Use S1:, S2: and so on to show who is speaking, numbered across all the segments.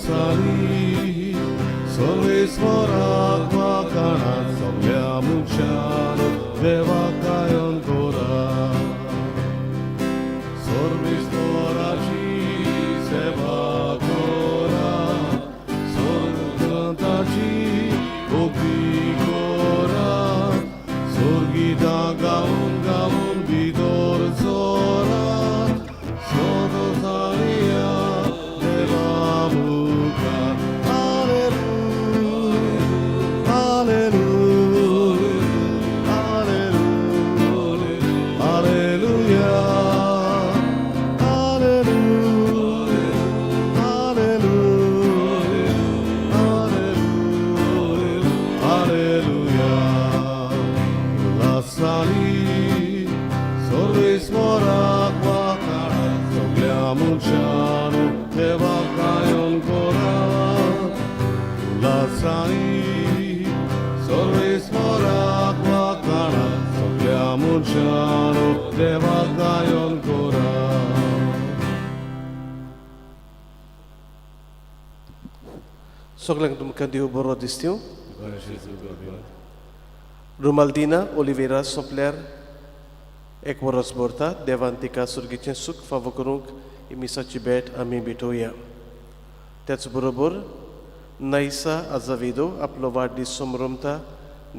S1: उल्हासानी सर्वेश्वराक वाखाणा सगळ्या मनशान देवा गायन करा सर्वेश्वराची सेवा करा सर्वसंताची भक्ती करा सर्गिता गाऊन गाऊन भितर चोरा सदसारिया देवा मुखार सर्वेश्वराक वाखाणा सगळ्या मनशान देवा गायन करा उल्हासानी सर्वेश्वराक वाखाणा सगळ्या मनशान देवा गायन करा.
S2: सगळ्यांक तुमकां देव बरो दिसत्यो. रुमाल्दिना ओलिवेरा सोंपल्यार एक वरस भरता. देवान तिका सुर्गेचें सूख फावो करूंक ही मिसाची भेट आमी भेटोवया. त्याच बरोबर नायसा आजावेदो आपलो वाडदीस समरमता.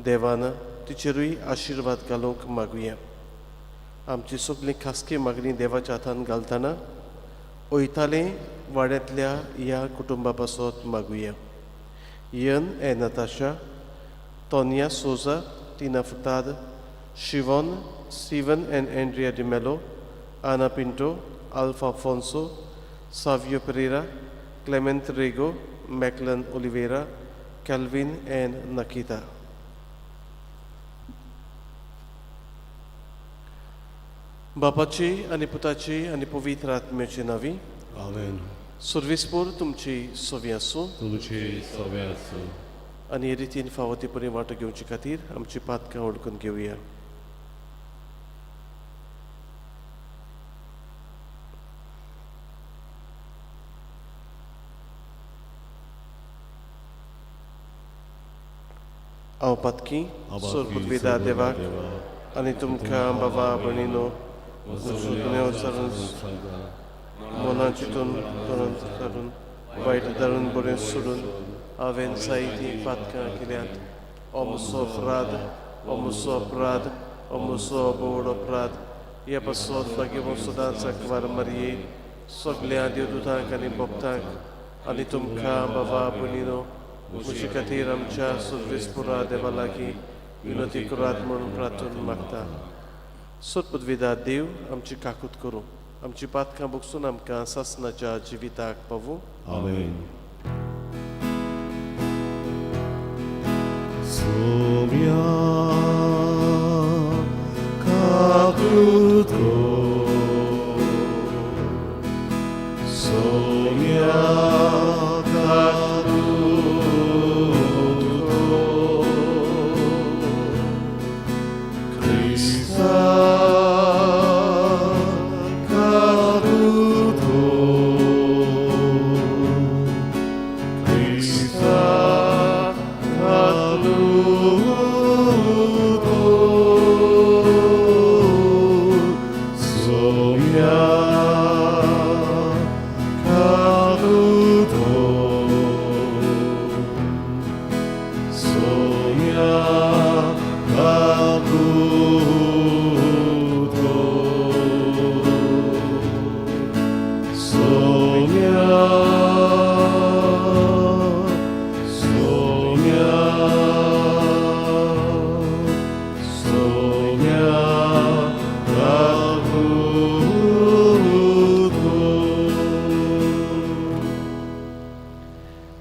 S2: देवान तिचेरूय आशिर्वाद घालूंक मागुया. आमची सगळी खासगी मागणी देवाच्या हातान घालतना वयतालें वाड्यांतल्या ह्या कुटुंबा पासत मागुया. Ian A Natasha, Tonia Souza, Tina Furtado, Shivon, Steven and Andrea de Mello, Ana Pinto, Alfa Afonso, Savio Pereira, Clement Rego, Maclan Oliveira, Calvin and Nakita. बापाची आणि पुताची आणि पवित्र आत्म्याची नावी.
S1: आमेन.
S2: सर्वेस्पोर तुमची सोवी आसूं
S1: तुमची सवय आसूं.
S2: आनी हे रितीन फावो ती बरी वाटो घेवचे खातीर आमची पातकां ओळखून घेवया. हांव पातकी सोरपुतविदा देवाक आनी तुमकां बाबा भयणीनो मना चिंतून करून वायट दारून बरें सोडून हांवें जायतीं पातकां केल्यात. हो म्हजो अपराध, हो म्हजो अपराध, हो म्हजो बोड अपराध. ह्या पासत लागीं हो सदांच आंकवार मारये सगळ्या देवदूतांक आनी भक्तांक आनी तुमकां बाबा भयणीनो म्हजे खातीर आमच्या सर्वेस्पुरा देवा लागीं विनोती करात म्हणून प्रार्थना मागता. सोदपुदविदा देव आमची काकूत करूं. आमची पातकां भोगसून आमकां सासणाच्या जिविताक पावूं.
S1: आमेन. सोम्या काकुतो सोम्या काकुतो क्रिस्ता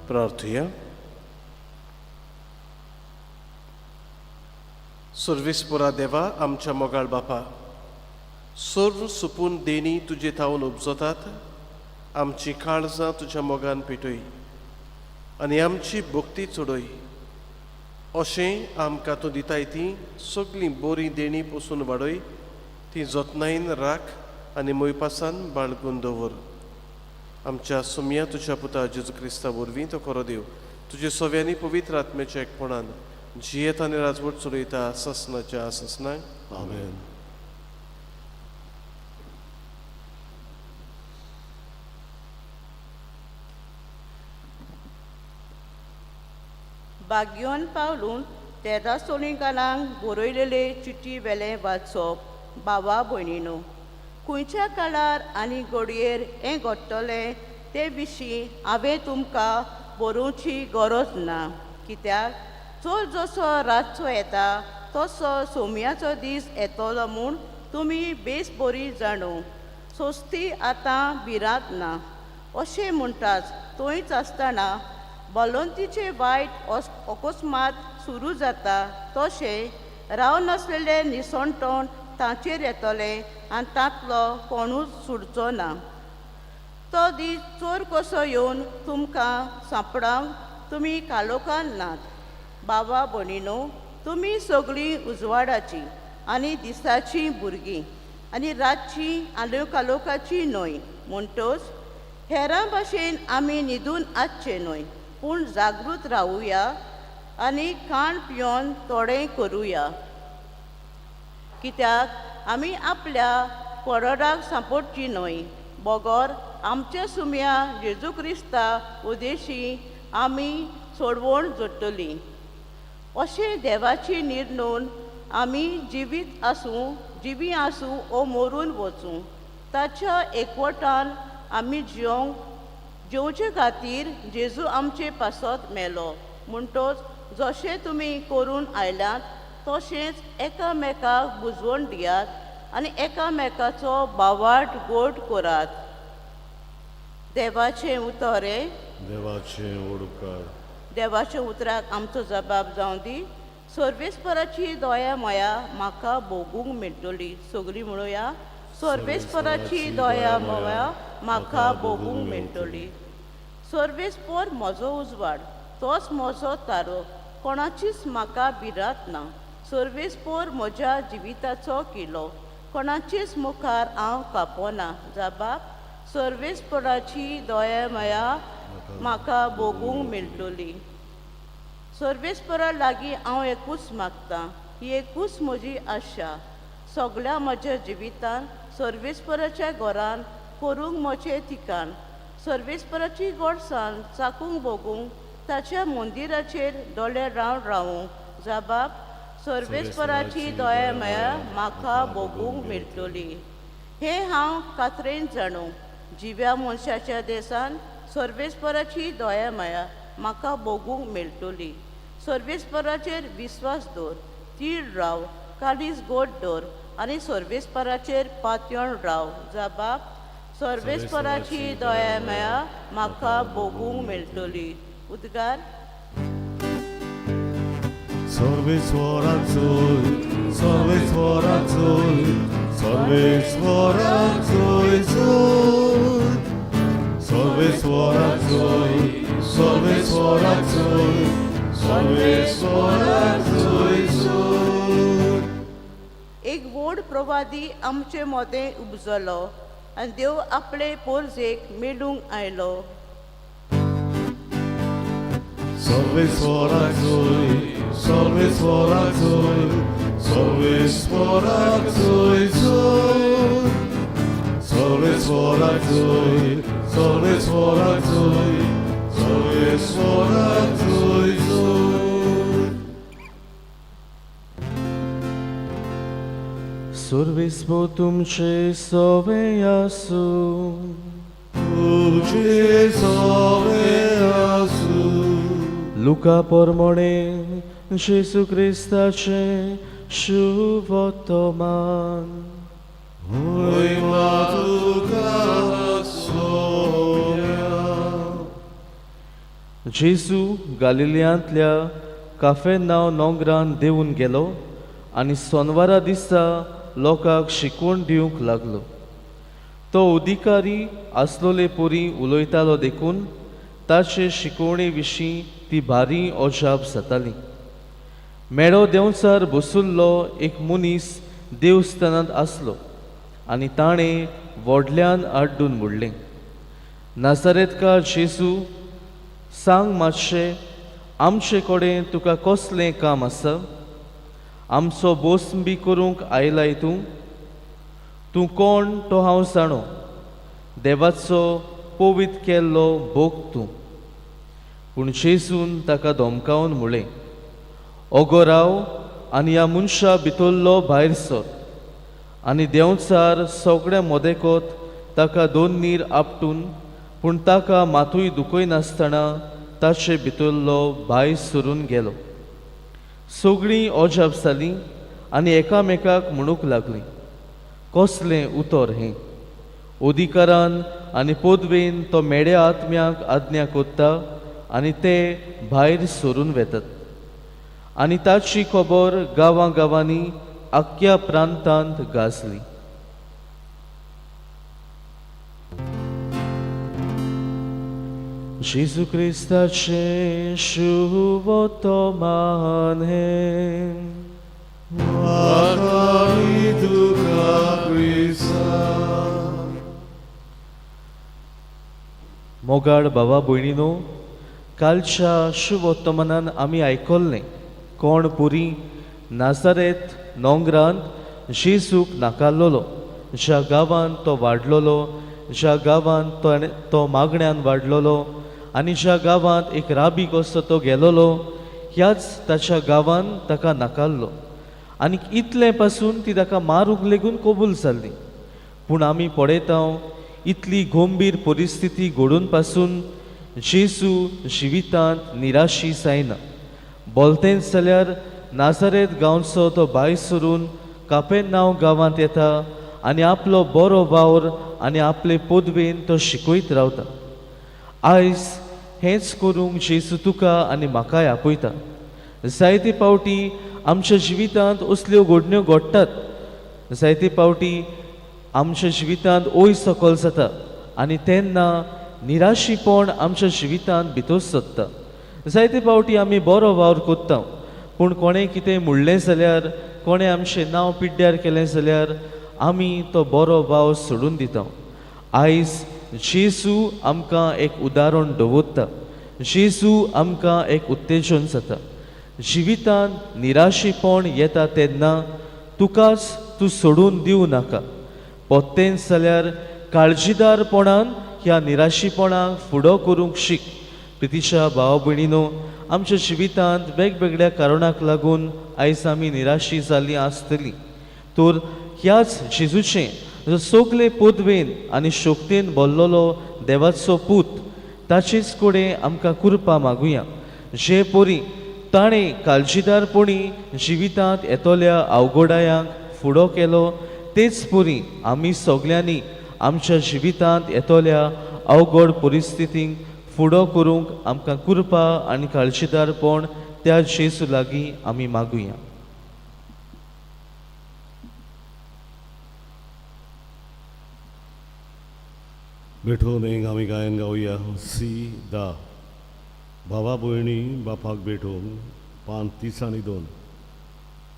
S2: प्रार्थया. सर्वेस्पुरा देवा आमच्या मोगाळ बापा, सर्व सुपून देणी तुजे थावन उपजतात. आमची काळजां तुज्या मोगान पेटय आनी आमची भक्ती चडय. अशें आमकां तूं दिताय ती सगळीं बरीं देणी पसून वाडय. ती जतनायेन राख आनी मोयपासान बाळगून दवर. आमच्या सुमया तुझ्या पुता जेजू क्रिस्ता वरवीं तो खरो देव तुजे सोव्यांनी पवित्र आत्म्याच्या एकपणान जियेत आनी राजवट चलयता ससनाच्या ससनाक
S1: आमेन.
S3: बागयोन पावलून तेरा सोलिंकालांक बरयलेले चिठी वेलें वाचप. बाबा भयणीनो, खंयच्या काळार आनी घडयेर हें घडटलें ते विशीं हांवें तुमकां बरोवची गरज ना, कित्याक चोर जसो रातचो येता तसो सोमयाचो दीस येतलो म्हूण तुमी बेस बरी जाणो. सोस्ती आतां भिरांत ना अशें म्हणटात, थंयच आसतना बलोंतीचे वायट अकस्मात सुरू जाता तशें रावनासलेले निसणटण तांचेर येतलें आनी तांतलो कोणूच सुटचो ना. तो दीस चोर कसो येवन तुमकां सांपडावंक तुमी कालोखान नात. बाबा भयणीनो, तुमी सगळीं उजवाडाची आनी दिसाची भुरगीं आनी रातची आल्यो कालोखाची न्हय. म्हणटच हेरां भाशेन आमी न्हिदून आसचे न्हय, पूण जागृत रावुया आनी खाण पियोन थोडें करुया. कित्याक आमी आपल्या परडाक सांपडची न्हय, बगोर आमच्या सुमया जेजू क्रिस्ता उद्देशी आमी सोडवण जोडटलीं. अशें देवाची निर्णून आमी जिवी आसूं ओ मरून वचूं. ताच्या एकवटान आमी जेवचे खातीर जेजू आमचे पासत मेलो. म्हणटच जशें तुमी करून आयल्यात तशेंच एकामेकाक बुजवण दियात आनी एकामेकाचो बावाट गोड करात. देवाचें उतरें.
S1: देवाचें उडकार.
S3: देवाच्या उतराक आमचो जबाब जावं दी. सर्वेस्पराची दया माया म्हाका भोगूंक मेळटली. सगळीं म्हणुया, सर्वेस्पराची दया माया म्हाका भोगूंक मेळटली. सर्वेस्पर म्हजो उजवाड, तोच म्हजो तारो, कोणाचीच म्हाका भिरांत ना. सर्वेस्पर म्हज्या जिविताचो किल्लो, कोणाचेच मुखार हांव कापोना. जबाब, सर्वेस्पराची दया माया म्हाका भोगूंक मेळटली. सर्वेस्परा लागीं हांव एकूच मागतां, ही एकूच म्हजी आशा. सगळ्या म्हज्या जिवितान सर्वेस्पराच्या घरान करूंक म्हजें ठिकाण. सर्वेस्पराची गोडसाण चाकूंक भोगूंक ताच्या मंदिराचेर दोळे रावूं. जबाब, सर्वेस्पराची दया माया म्हाका भोगूंक मेळटली. हें हांव कात्रेन जाणो. जिव्या मनशाच्या देसान सर्वेस्पराची दया माया म्हाका भोगूंक मेळटली. सर्वेस्पराचेर विस्वास दवर, तीड राव, काळीज गोड दवर आनी सर्वेस्पराचेर पातयेवन राव. जबाब, सर्वेस्पराची दया माया म्हाका भोगूंक मेळटली. उद्गार.
S1: सर्वेस्वराचोय, सर्वेस्वराचोय, सर्वेस्वराचोय जोय. सर्वेस्वराचोय, सर्वेस्वराचोय, सर्वेस्वराचोय जोय.
S3: एक व्हड प्रवादी आमचे मदें उपजलो आनी देव आपले पोरजेक मेळूंक आयलो.
S1: सर्वेस्वराचोय, सर्वेस्वराचोय, सर्वेस्वराचोय जोय. सर्वेस्वराचोय, सर्वेस्वराचोय, सर्वेस्वराचोय जोय.
S4: Survismo तुमचे सवे आसूं.
S1: तुझे सवे आसूं.
S4: लुका पोरमोणे जेजू क्रिस्ताचे शुभ वर्तमान.
S1: महिमा तुका सोया.
S4: जेजू गालिलियांतल्या काफेर्नाव नोंगरान देंवून गेलो आनी सोनवारा दिसा लोकांक शिकवण दिवंक लागलो. तो अधिकारी आसलोले पोरी उलयतालो देखून ताचे शिकवणे विशीं ती भारी अजाप जाताली. मेळो देंवचार बसुल्लो एक मनीस देवस्थानांत आसलो आनी ताणें व्हडल्यान आड्डून म्हणलें, नासरेतकार जेसू, सांग मातशें आमचे कडेन तुका कसलें काम आसा? आमचो बोसम बी करूंक आयलाय तूं कोण तो हांव जाणो, देवाचो पवित केल्लो भोग तूं. पूण जेसून ताका धमकावन म्हळें, ओगो राव आनी ह्या मनशा भितरलो भायर सर. आनी देंवचार सगळे मोदेकोत ताका दोन्नीर आपटून, पूण ताका मातूय दुखय नासतना ताचे भितरलो भायर सरून गेलो. सगळीं अजाप जालीं आनी एकामेकाक म्हणूंक लागलीं, कसलें उतर हें? अधिकारान आनी पदवेन तो मेड्या आत्म्याक आज्ञा कोत्ता आनी ते भायर सरून वेतात. आनी ताची खबर गांवांनी आख्या प्रांतांत गाजली. जेजू क्रिस्ताचे शुभ वर्तमान हें.
S1: वाकाळी तुका क्रिस्ता.
S4: मोगाळ भावा भयणीनो, कालच्या शुभ वर्तमानान आमी आयकल्लें कोण पुरी नासरेत नोंगरांत जेजूक नाकारलोलो, ज्या गांवांत तो वाडलोलो, ज्या गांवांत तो मागण्यांत वाडलोलो आनी ज्या गांवांत एक राबी कसो तो गेलोलो, ह्याच ताच्या गांवांत ताका नाकारलो. आनी इतले पासून ती ताका मारूंक लेगून कबूल जाल्ली. पूण आमी पळयता इतली गंभीर परिस्थिती घडून पासून जेजू जिवितांत निराशी जायना. बोलतेंच जाल्यार नासरेत गांवचो तो भायर सरून कापेरनांव गांवांत येता आनी आपलो बरो वावर आनी आपले पदवेन तो शिकयत रावता. आयज हेंच करूंक जेजू तुका आनी म्हाकाय आपयता. जायते पावटी आमच्या जिवितांत असल्यो घडण्यो घडटात. जायते पावटी आमच्या जिवितांत ओय सकल जाता आनी तेन्ना निराशीपण आमच्या जिवितांत भितर सरता. जायते पावटी आमी बरो वावर कोत्ता, पूण कोणें कितें म्हणलें जाल्यार, कोणें आमचें नांव पिड्ड्यार केलें जाल्यार आमी तो बरो वावर सोडून दिता. आयज जेजू आमकां एक उदाहरण दवरता. जेजू आमकां एक उत्तेजन जाता. जिवितांत निराशीपण येता तेन्ना तुकाच तूं सोडून दिवं नाका. पोत्तेंच जाल्यार काळजीदारपणान ह्या निराशीपणाक फुडो करूंक शीक. प्रितीच्या भावा भयणीनो, आमच्या जिवितांत वेगवेगळ्या कारणाक लागून आयज आमी निराशी जाल्लीं आसतलीं. तर ह्याच जेजूचें जो सगळे पदवेन आनी शोकतेन भरलोलो देवाचो पूत, ताचेच कडेन आमकां कृपा मागुया. जे परी ताणें काळजीदारपणी जिवितांत येतोल्या अवघडायांक फुडो केलो, तेच परी आमी सगळ्यांनी आमच्या जिवितांत येतोल्या अवघड परिस्थितींक फुडो करूंक आमकां कृपा आनी काळजीदारपण त्या जेजू लागीं आमी मागुया.
S1: भेटून एक आमी गायन गावया. सी भावा भयणी बापाक भेटून पान 30 आनी 2.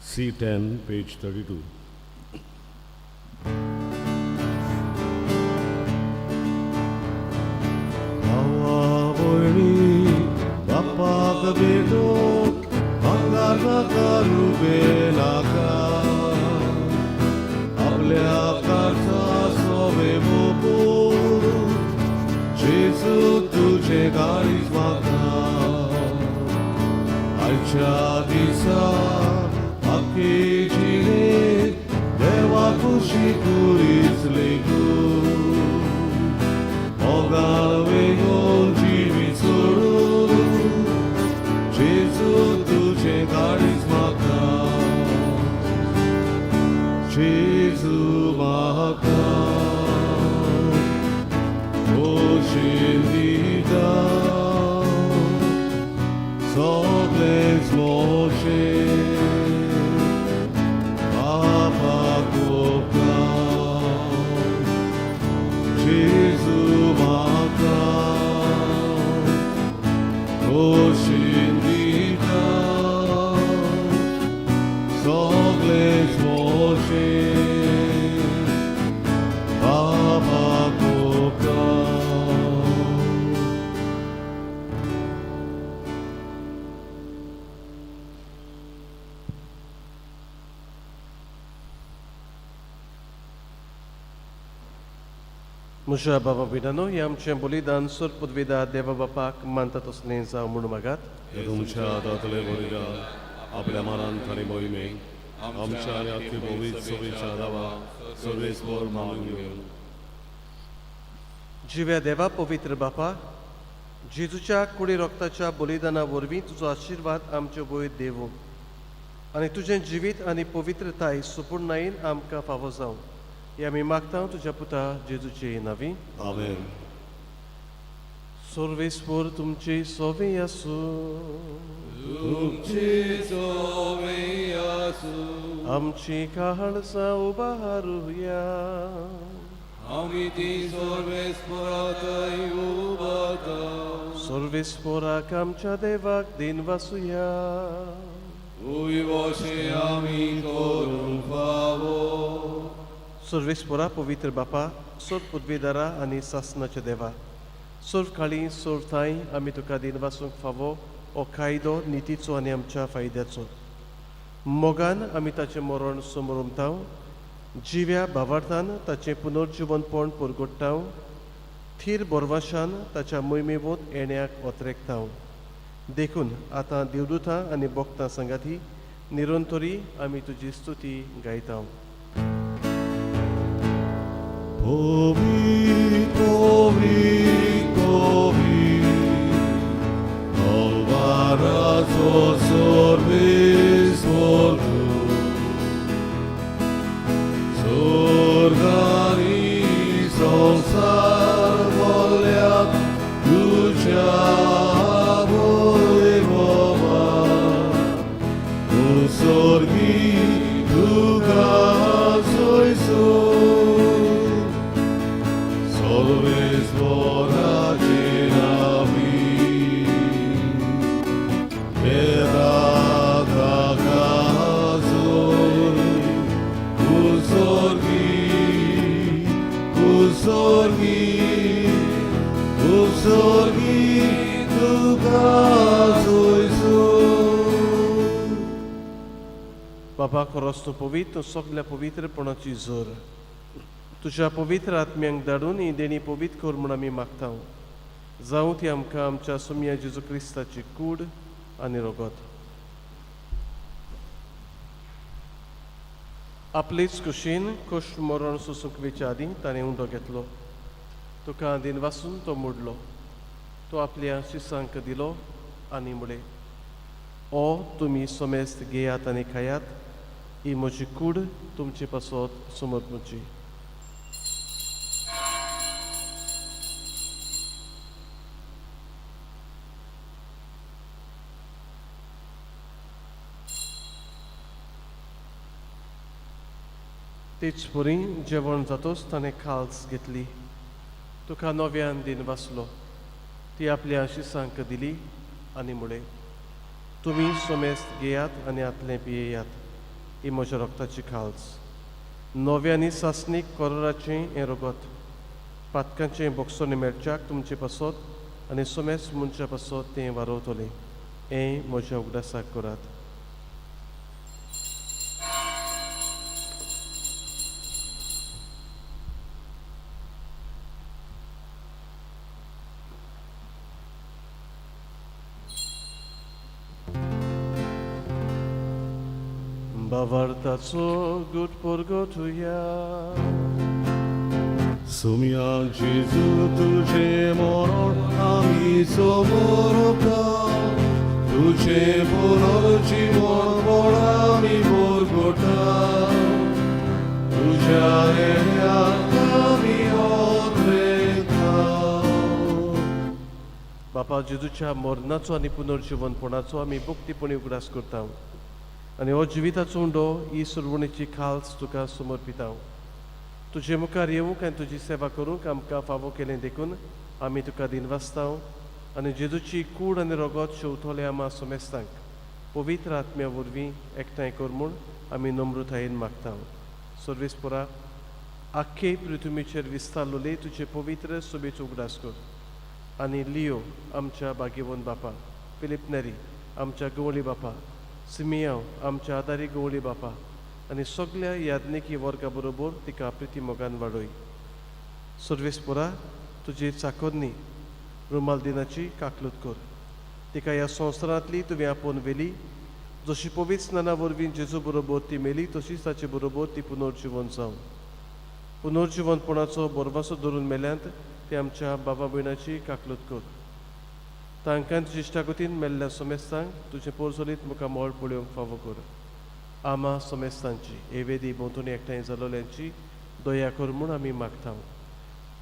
S1: C10 page 32. भावा भयणी बापाक भेटून भांगार नाका रुबे नाका. आपल्या कारचा सोवे मोपून जेजू तुझे गाडीच म्हाका. आयच्या दिसा आख्खे जिणेंत देवा खुशी कुरीच लेगून. मोगाळ वेगून जिवीत सोडून जेजू तुझे गाडीच म्हाका. जेजू म्हाका खोशेन दिता सगळेंच मोशें. बापाक उपकार जेजू म्हाका खोशेन दिता सगळेंच मोशें. बापाक उपकार
S2: म्हज्या बाबा भयणानो, हे आमचें बलिदान सर पदवेदा देवा बापाक मानता तसलें जावं म्हूण मागात.
S1: हे तुमच्या हातांतले बलिदान आपल्या मनांत आनी मोहिमेक आमच्या आनी आख्खी भोवीत सभेच्या दावा सर्वेस्वर मानून घेवन
S2: जिव्या देवा पवित्र बापा, जेजूच्या कुडी रोगताच्या बलिदाना वरवीं तुजो आशिर्वाद आमचे वयर देवूं आनी तुजें जिवीत आनी पवित्रताय सुपूर्णायेन आमकां फावो जावं, हे आमी मागता तुज्या पुता जेजूचे नांवी.
S1: आमेन.
S2: सर्वेस्वर तुमची सोवी आसूं, आमची काळजां उबारुया.
S5: आमी ती सर्वेस्परातय उबारता.
S2: सर्वेस्पराक आमच्या देवाक दिन वासुया.
S5: उयवशे आमी करूंक फावो.
S2: सर्वेस्परा पवित्र बापा, सोर पदवीदारा आनी सासनाचे देवा, सोर काळी सोर थाय आमी तुका दिन वासूंक फावो हो कायदो नितीचो आनी आमच्या फायद्याचो. मोगान आमी ताचें मरण समोर उमताव, जिव्या भावार्थान ताचें पुनर्जिवनपण परगट्टाव, थीर बोरवाशान ताच्या मोहिमेवोत येण्याक ओतरेकताव. देखून आतां देवदूतां आनी भोक्तां संगाती निरंतरी आमी तुजी स्तुती गायताव.
S1: Povit, povit, povit, Alvarazo sorbis volum, Sorgani sonsar volia, Lucia volevova, Un sorgi duca soi Solves voragina vi, Pedata casoi, Usorgi, tu casoi
S2: बाबा खरोच तूं पवित्र, सगल्या पवित्रपणाची जोर तुज्या पवित्र आत्म्यांक धाडून ही देणी पवित्र कर म्हूण आमी मागता. जावं ती आमकां आमच्या सुम्या जेजू क्रिस्ताची कूड आनी रोगत. आपलीच कुशीन कश्ट मरण सोसूंक वेच्या आदीं ताणें उंडो घेतलो. तुका दिन वासून तो मोडलो. तो आपल्या शिसांक दिलो आनी म्हळें, ओ तुमी सोमेस्त घेयात आनी खायात, ही म्हजी कूड तुमचे पासत समर्पूची. तेच परी जेवण जातोच ताणें खाल्स घेतली. तुका नव्यान दिन वाचलो. ती आपल्या शिसांक दिली आनी म्हळें, तुमी सोमेस्त घेयात आनी आतलें पियेयात, ही म्हज्या रोगताची खाल्स. नव्यांनी सासणीक कोराचें हें रोगत, पातकांचें बोक्सोन मेळच्याक तुमचे पासत आनी सोमेस्त मनशा पासत तें वारोवतलें. हें म्हज्या उगडासाक करात. Bavartaco gut porgotuja.
S1: Sumia Jezu tuđe moron, ami somoroka, tuđe punorjivon porami porgota, tuđa elia kami odrekao.
S2: बापा जेजूच्या मरणाचो आनी पुनर्जिवनपणाचो आमी भक्तीपणी उगडास करता आनी हो जिविताचो उंडो ही सुरवणेची खाल्स तुका समर्पिता. तुजे मुखार येवंक आनी तुजी सेवा करूंक आमकां फावो केलें देखून आमी तुका दिनवासता आनी जेजूची कूड आनी रोगत शेवतोले आमा सोमेस्तांक पवित्र आत्म्या वरवीं एकठांय कर म्हूण आमी नम्रतायेन मागता. सर्वेस्परा आख्खे पृथ्वीचेर विस्तारलोले तुजे पवित्र सोबेचो उगडास कर आनी लियो आमच्या बागेवन बापा, फिलिप नेरी आमच्या गवळी बापा, सिमियांव आमच्या आदारी गवळी बापा आनी सगल्या याज्ञिकी वर्गा बरोबर तिका प्रिती मोगान वाडय. सर्वेस्परा तुजी चाकोरणी रुमाल दिनाची काकलूत कर. तिका ह्या संवसारांतली तुवें आपोवन व्हेली. जशी पवित्र स्नाना वरवीं जेजू बरोबर ती मेली तशीच ताचे बरोबर ती पुनर्जिवन जावं. पुनर्जिवनपणाचो बोरवासो धरून मेल्यांत ती आमच्या बाबा भयणाची काकलूत कर. तांकां तुजे इश्टागतीन मेल्ल्या सोमेस्तांक तुजे पोरजोलीत मुखार मोळ पळोवंक फावो कर. आमा सोमेस्तांची एवेदी भोंवतणी एकठांय जालोल्यांची दया कर म्हूण आमी मागता.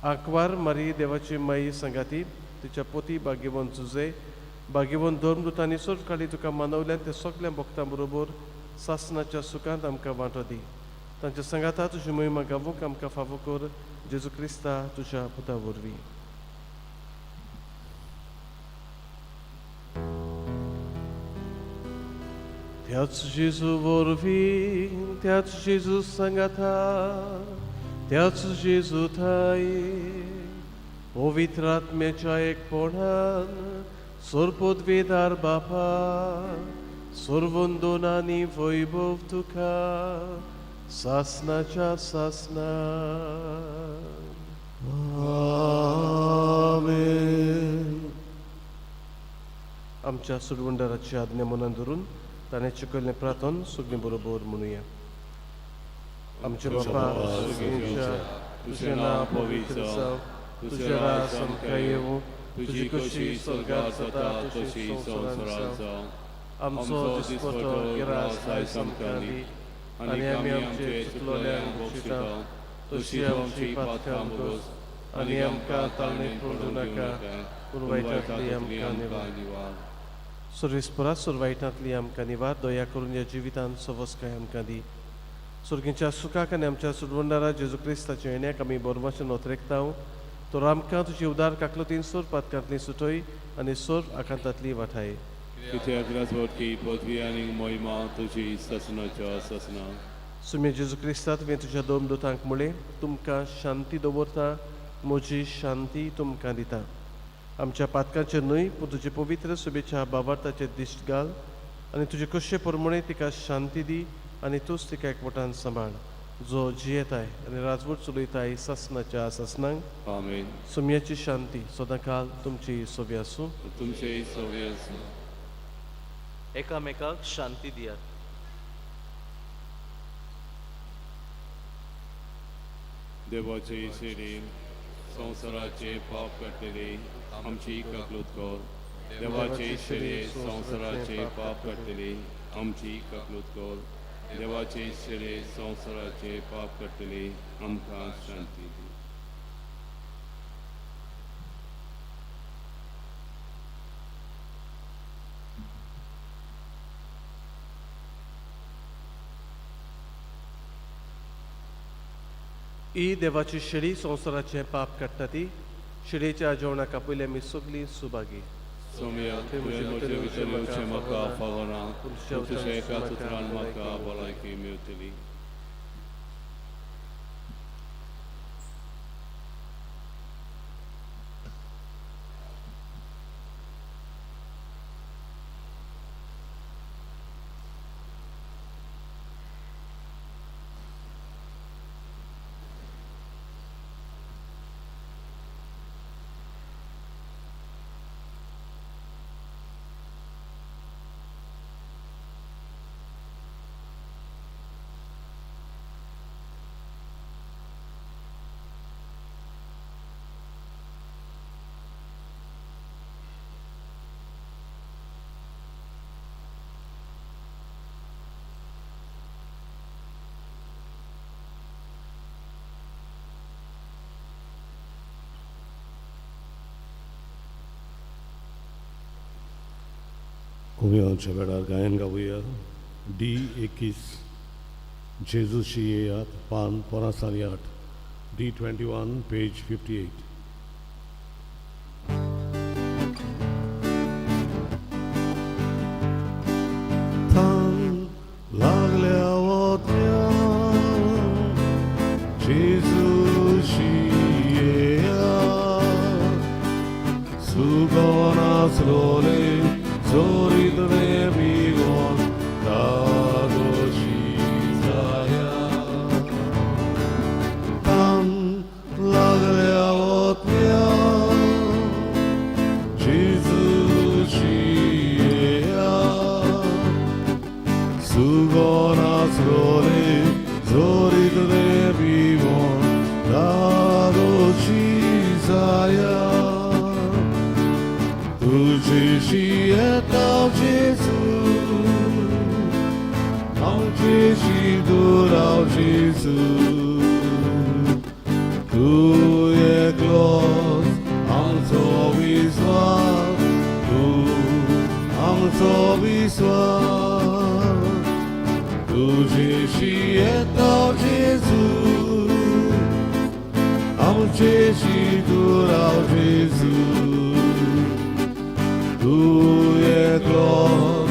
S2: आंकवार मारी देवाची माई संगाती तिच्या पोती भाग्यवन जुजे भाग्यवन धर्मदुतांनी सोर काळी तुका मानवल्यान त्या सगळ्या भक्तां बरोबर सासणाच्या सुखांत आमकां वांटो दी. तांच्या संगाता तुजी महिमा गावूंक आमकां फावो कर. जेजू क्रिस्ता तुज्या पुता वरवीं. त्याच जेजू वरवीं त्याच जेजू संगाता त्याच जेजू थाय पवित्र आत्म्याच्या एकपणान सोरपोदवेदार बापा सोरवंदोनांनी वैभव तुका सासनाच्या सासना.
S1: आमेन.
S2: आमच्या सुरवंडाराची आज्ञा मनान धरून ताणें शिकयल्लें प्रार्थन सगळीं बरोबर म्हणुया. आमचे बापा सुर्गीच्या तुजें नांव पवित्र जावं. तुजें राज आमकां येवं. तुजी कशी स्वर्गांत जाता तशी संवसारांत जावं. आमचो दिसपटो गिरास आयज आमकां दी आनी आमी आमचे चुकलोल्यांक बक्षिता तशी आमची पातकां बरोस आनी आमकां ताळणेंत पडूं नाका पूण वायटांतली आमकां निवार. सर्वेस्परा सुरवायटांतली आमकां निवार. दया करून ह्या जिवितांत सवस्काय आमकां दी. सुर्गीच्या सुखाक आनी आमच्या सुरवंडारा जेजू क्रिस्ताच्या येण्याक आमी बोरमाशें नोतरेकता. तो आमकां तुजी उदार काकलुतीन सोर पातकांतली सुटय आनी सोर आकांतांतली वाठाय.
S5: कित्याक राजवटी पदवी आनी मोहिमा तुजी ससनाच्या ससना.
S2: सुमे जेजू क्रिस्ता तुवें तुज्या दोन दोतांक म्हळें तुमकां शांती दवरता म्हजी शांती तुमकां दिता. आमच्या पातकांचेर न्हय पूण तुजे पवित्र सुबेच्या बाबार्थाचेर दिश्ट घाल आनी तुजे कशे प्रमाणे तिका शांती दी आनी तूंच तिका एकवटान सांबाळ जो जियेताय आनी राजवट चलयताय ससनाच्या ससनांक.
S5: आमेन.
S2: सुमयाची शांती सदांकाल तुमची सोबी आसूं.
S5: तुमचे सवय आसूं.
S4: एकामेकाक शांती दियात.
S5: देवाचे शेरे संवसाराचे पाप काडटले आमची काकलूत कर. देवाचे शेरे संवसाराचे पाप काडटले आमची काकलूत कर. देवाचे शेरे संवसाराचे पाप काडटले आमकां शांती दी.
S2: ही देवाची शिडी संवसाराचे पाप काडटा ती. शिडेच्या जेवणाक पयलीं आमी सगळीं सुभागी.
S5: सोम्या तुवें म्हजे भितर म्हाका फावना तुज्या एका उतरान म्हाका भलायकी मेळटली.
S1: कुमियांच्या वेळार गायन गावुया. D21 जेजूशी येयात पान 58. D21 page 58. थांब लागल्या वोत्यां जेजूशी येयात सुगोन आसलोले Zorit rebigon dagoshi zaya. Tam lagre तुझेशी येता जेजू आमचेशी दुराव जेजू तू एकलोच आमचो विस्वास तू आमचो विस्वास तुझेशी येता जेजू आमचेशी दुराव जेजू तू एकलोच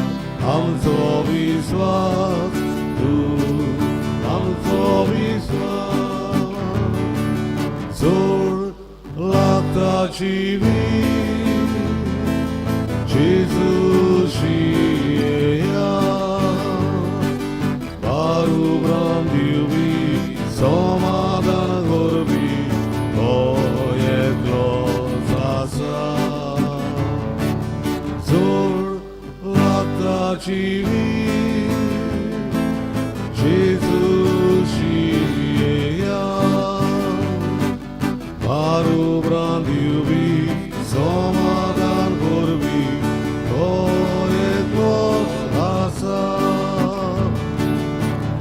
S1: आमचो विस्वास तू आमचो विस्वास जोड लागता जिवीत जेजूशी येया बारुब्रां दिवपी समाधान करपी तो एकलोच आसा जोड लागता जिवीत जेजूशी येया बारुब्रां दिवपी समाधान करपी तो एकलोच आसा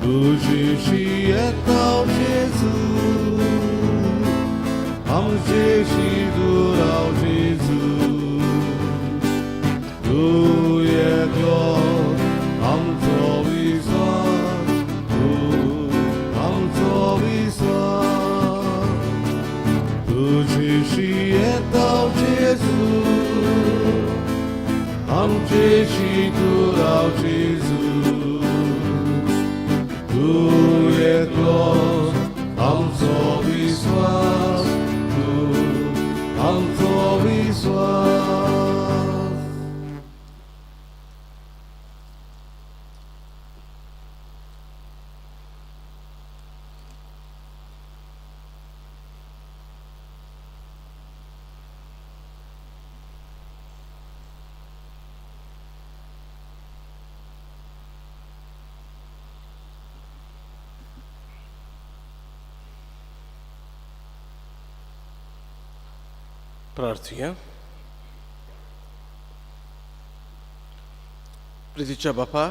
S1: तुझेशी येता जेजू आमचेशी दुराव जेजू तू एकलोच आमचो विस्वास तू आमचो विस्वास तुझेशी येता जेजू आमचेशी दुराव जेजू तू एकलोच आमचो विस्वास तू आमचो विस्वास
S2: प्रार्थया प्रितीच्या बापा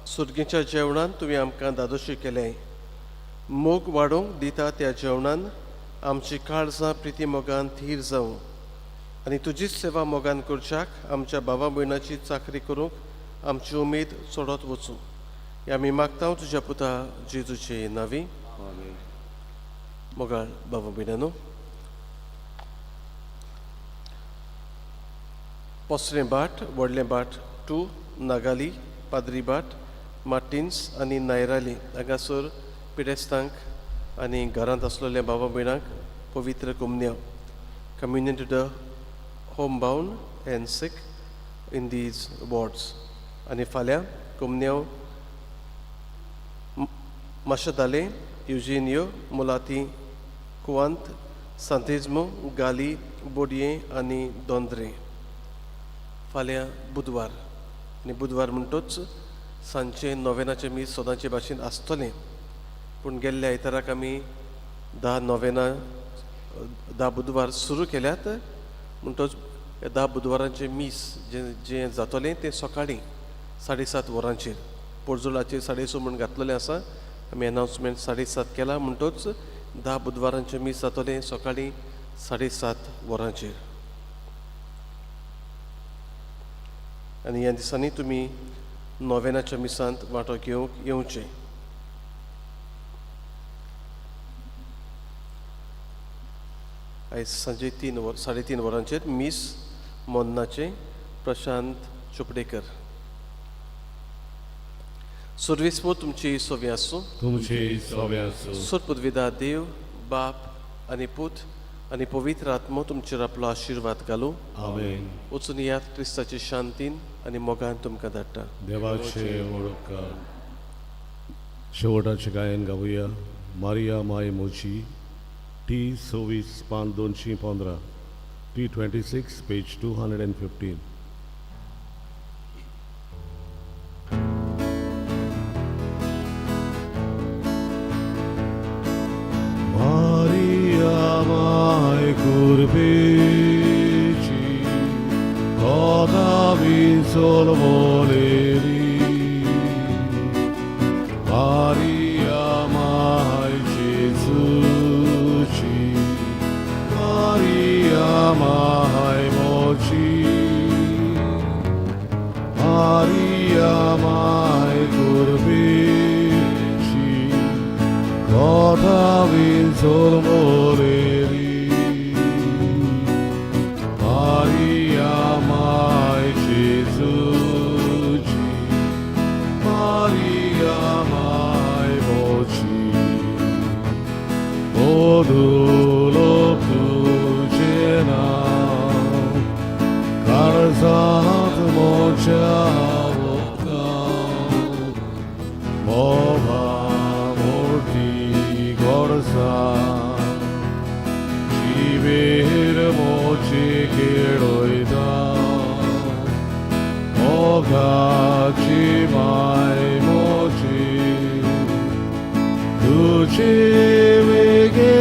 S2: सुर्गेच्या जेवणान तुवें आमकां दादोशी केलें मोग वाडोवंक दिता त्या जेवणान आमची काळजां प्रिती मोगान थीर जावं आनी तुजीच सेवा मोगान करच्याक आमच्या भावा भयणाची चाकरी करूंक आमची उमेद चडत वचूं हें आमी मागता तुज्या पुता जेजूचे नांवी मोगाळ भावा भयणानो पोसलें बाट व्हडलें बाट टू नागाली पाद्री बाट मार्टिन्स आनी नायराली हांगासर पिडेस्तांक आनी घरांत आसलेल्या भावा भयणांक पवित्र कुमन्याव communion to the home bound and sick in these wards आनी फाल्यां कुमन्याव माशदाले युजिनियो मुलाती कुवांत सांतिज्मो गाली बोडये आनी दोंद्रे फाल्यां बुधवार आनी बुधवार म्हणटूच सांजचे नोवेनाचे मीस सदांचे भाशेन आसतलें पूण गेल्ल्या आयताराक आमी 10 नोवेना 10 बुधवार सुरू केल्यात म्हणटूच 10 बुधवारांचे मीस जें जातलें तें सकाळीं 7:30 वरांचेर पोर्जुलाचेर 6:30 म्हूण घातलेलें आसा आमी अनावन्समेंट 7:30 केला म्हणटूच 10 बुधवारांचें मीस जातलें सकाळीं 7:30 वरांचेर आनी ह्या दिसांनी तुमी नोवेनाच्या मिसांत वांटो घेवंक येवचें आयज सांजे 3:30 वरांचेर मीस मोन्नाचे प्रशांत चोपडेकर सुर्वेस्पो तुमची सोवी आसूं
S1: तुमचे सोबे आसूं
S2: सुरपुदविदा देव बाप आनी पूत आनी पवित्र आत्मो तुमचेर आपलो आशिर्वाद घालूं
S1: आमेन
S2: वचून यात क्रिस्ताचे शांतीन आनी मोगान तुमकां धाडटा
S1: देवाचे वळखकार शेवटाचे गायन गावुया मारिया माय मोची T26/215 T26 page 215 Maria mai curveci, toda vinsul voleri. Maria mai Jesuci, Maria mai moci, Maria mai curvici, Gota vinsul voleri. Maria mai Jesuci, Maria mai voci, Modulo Tugena, Karzat Mochavoka, Mova Murti Gorsa, Jivir Mochi Kiroida, Ogachi Mai Mochi, Tuchi Vige